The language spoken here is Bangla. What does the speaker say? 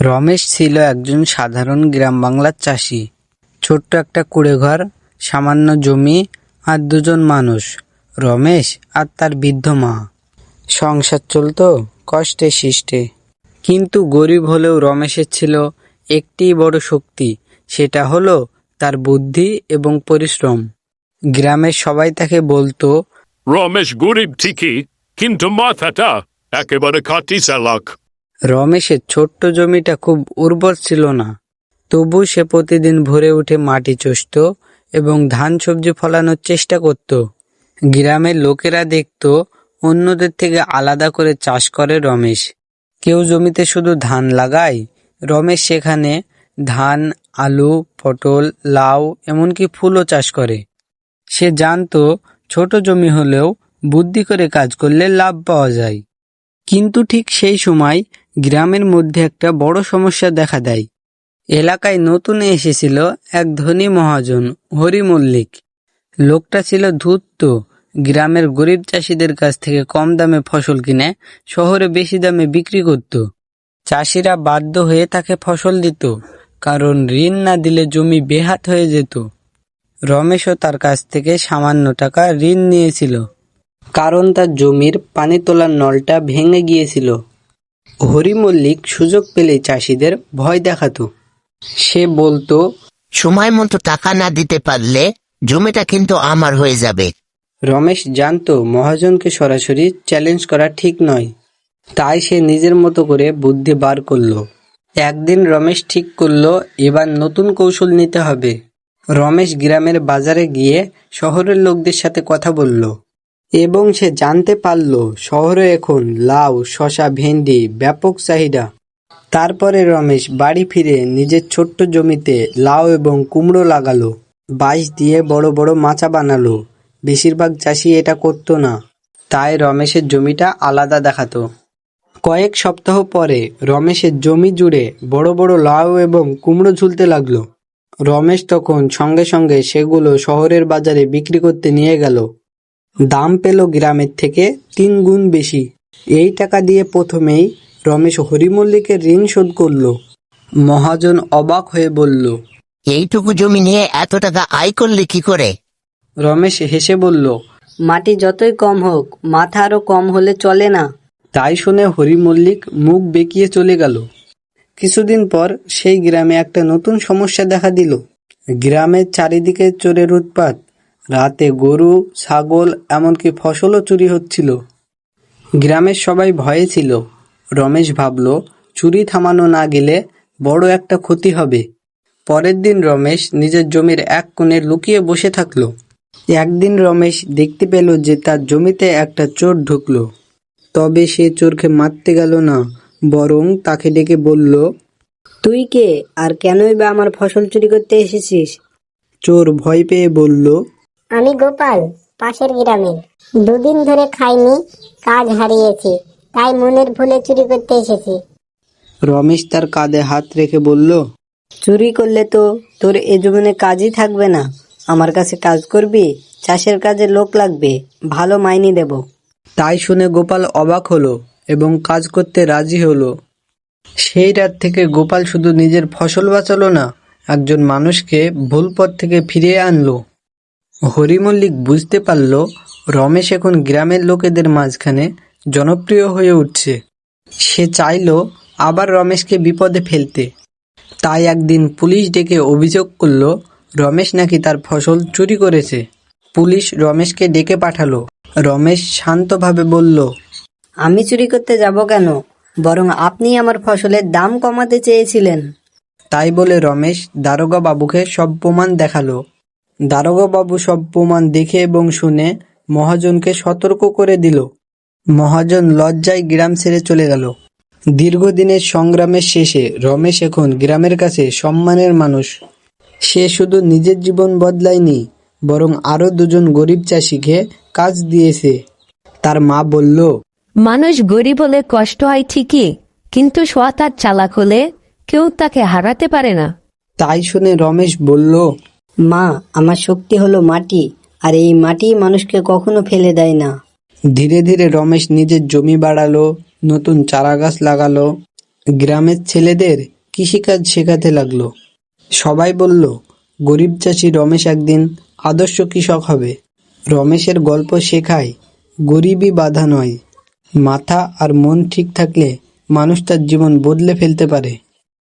রমেশ ছিল একজন সাধারণ গ্রাম বাংলার চাষি। ছোট্ট একটা কুঁড়েঘর, সামান্য জমি আর দুজন মানুষ, রমেশ আর তার বৃদ্ধ মা। সংসার চলতো কষ্টে শিষ্টে, কিন্তু গরিব হলেও রমেশের ছিল একটি বড় শক্তি, সেটা হলো তার বুদ্ধি এবং পরিশ্রম। গ্রামের সবাই তাকে বলতো, রমেশ গরিব ঠিকই, কিন্তু মাথাটা একেবারে খাঁটি চালাক। রমেশের ছোট্ট জমিটা খুব উর্বর ছিল না, তবু সে প্রতিদিন ভোরে উঠে মাটি চষত এবং ধান সবজি ফলানোর চেষ্টা করত। গ্রামের লোকেরা দেখত অন্যদের থেকে আলাদা করে চাষ করে রমেশ। কেউ জমিতে শুধু ধান লাগায়, রমেশ সেখানে ধান, আলু, পটল, লাউ, এমনকি ফুলও চাষ করে। সে জানতো ছোট জমি হলেও বুদ্ধি করে কাজ করলে লাভ পাওয়া যায়। কিন্তু ঠিক সেই সময় গ্রামের মধ্যে একটা বড় সমস্যা দেখা দেয়। এলাকায় নতুন এসেছিল এক ধনী মহাজন, হরি মল্লিক। লোকটা ছিল ধূর্ত। গ্রামের গরিব চাষিদের কাছ থেকে কম দামে ফসল কিনে শহরে বেশি দামে বিক্রি করত। চাষিরা বাধ্য হয়ে তাকে ফসল দিত, কারণ ঋণ না দিলে জমি বেহাত হয়ে যেত। রমেশও তার কাছ থেকে সামান্য টাকা ঋণ নিয়েছিল, কারণ তার জমির পানি তোলার নলটা ভেঙে গিয়েছিল। হরি মল্লিক সুযোগ পেলেই চাষিদের ভয় দেখাতো। সে বলতো, সময় মতো টাকা না দিতে পারলে জমিটা কিন্তু আমার হয়ে যাবে। রমেশ জানতো মহাজনকে সরাসরি চ্যালেঞ্জ করা ঠিক নয়, তাই সে নিজের মতো করে বুদ্ধি বার করলো। একদিন রমেশ ঠিক করলো এবার নতুন কৌশল নিতে হবে। রমেশ গ্রামের বাজারে গিয়ে শহরের লোকদের সাথে কথা বলল এবং সে জানতে পারল শহরে এখন লাউ, শসা, ভেন্ডি ব্যাপক চাহিদা। তারপরে রমেশ বাড়ি ফিরে নিজের ছোট্ট জমিতে লাউ এবং কুমড়ো লাগালো। বাঁশ দিয়ে বড় বড় মাচা বানালো। বেশিরভাগ চাষি এটা করতো না, তাই রমেশের জমিটা আলাদা দেখাতো। কয়েক সপ্তাহ পরে রমেশের জমি জুড়ে বড় বড় লাউ এবং কুমড়ো ঝুলতে লাগলো। রমেশ তখন সঙ্গে সঙ্গে সেগুলো শহরের বাজারে বিক্রি করতে নিয়ে গেল। দাম পেল গ্রামের থেকে 3 গুণ বেশি। এই টাকা দিয়ে প্রথমেই রমেশ হরি মল্লিকের ঋণ শোধ করল। মহাজন অবাক হয়ে বলল, এইটুকু জমি নিয়ে এত টাকা আয় করলে কি করে? রমেশ হেসে বলল, মাটি যতই কম হোক, মাথা আরো কম হলে চলে না। তাই শুনে হরি মল্লিক মুখ বেঁকিয়ে চলে গেল। কিছুদিন পর সেই গ্রামে একটা নতুন সমস্যা দেখা দিল। গ্রামের চারিদিকে চোরের উৎপাত। রাতে গরু, ছাগল, এমনকি ফসলও চুরি হচ্ছিল। গ্রামের সবাই ভয়ে ছিল। রমেশ ভাবল, চুরি থামানো না গেলে বড় একটা ক্ষতি হবে। পরের দিন রমেশ নিজের জমির এক কোণে লুকিয়ে বসে থাকলো। একদিন রমেশ দেখতে পেল যে তার জমিতে একটা চোর ঢুকলো। তবে সে চোরকে মারতে গেল না, বরং তাকে ডেকে বলল, তুই কে, আর কেনই বা আমার ফসল চুরি করতে এসেছিস? চোর ভয় পেয়ে বলল, আমি গোপাল, পাশের গ্রামের। 2 দিন ধরে খাইনি, কাজ হারিয়েছি, তাই মনের ভুলে চুরি করতে এসেছি। রমেশ তার কাঁধে হাত রেখে বলল, চুরি করলে তো তোর এ জমিনে কাজই থাকবে না। আমার কাছে কাজ করবি, চাষের কাজে লোক লাগবে, ভালো মাইনে দেব। তাই শুনে গোপাল অবাক হলো এবং কাজ করতে রাজি হলো। সেই রাত থেকে গোপাল শুধু নিজের ফসল বাঁচালো না, একজন মানুষকে ভুল পথ থেকে ফিরিয়ে আনলো। হরি মল্লিক বুঝতে পারল রমেশ এখন গ্রামের লোকেদের মাঝখানে জনপ্রিয় হয়ে উঠছে। সে চাইলো আবার রমেশকে বিপদে ফেলতে। তাই একদিন পুলিশ ডেকে অভিযোগ করলো রমেশ নাকি তার ফসল চুরি করেছে। পুলিশ রমেশকে ডেকে পাঠালো। রমেশ শান্তভাবে বলল, আমি চুরি করতে যাব কেন? বরং আপনি আমার ফসলের দাম কমাতে চেয়েছিলেন। তাই বলে রমেশ দারোগা বাবুকে সব প্রমাণ দেখালো। দারোগা বাবু সব প্রমাণ দেখে এবং শুনে মহাজনকে সতর্ক করে দিল। মহাজন লজ্জায় গ্রাম ছেড়ে চলে গেল। দীর্ঘদিনের সংগ্রামের শেষে রমেশ এখন গ্রামের কাছে সম্মানের মানুষ। সে শুধু নিজের জীবন বদলায়নি, বরং আরো 2জন গরিব চাষিকে কাজ দিয়েছে। তার মা বলল, মানুষ গরিব হলে কষ্ট হয় ঠিকই, কিন্তু সৎ আর চালাক হলে কেউ তাকে হারাতে পারে না। তাই শুনে রমেশ বলল, মা, আমার শক্তি হলো মাটি, আর এই মাটি মানুষকে কখনো ফেলে দেয় না। ধীরে ধীরে রমেশ নিজের জমি বাড়ালো, নতুন চারা গাছ লাগালো গ্রামের ছেলেদের কৃষিকাজ শেখাতে লাগলো। সবাই বলল, গরিব চাষি রমেশ একদিন আদর্শ কৃষক হবে। রমেশের গল্প শেখায় গরিবই বাধা নয়, মাথা আর মন ঠিক থাকলে মানুষ তার জীবন বদলে ফেলতে পারে।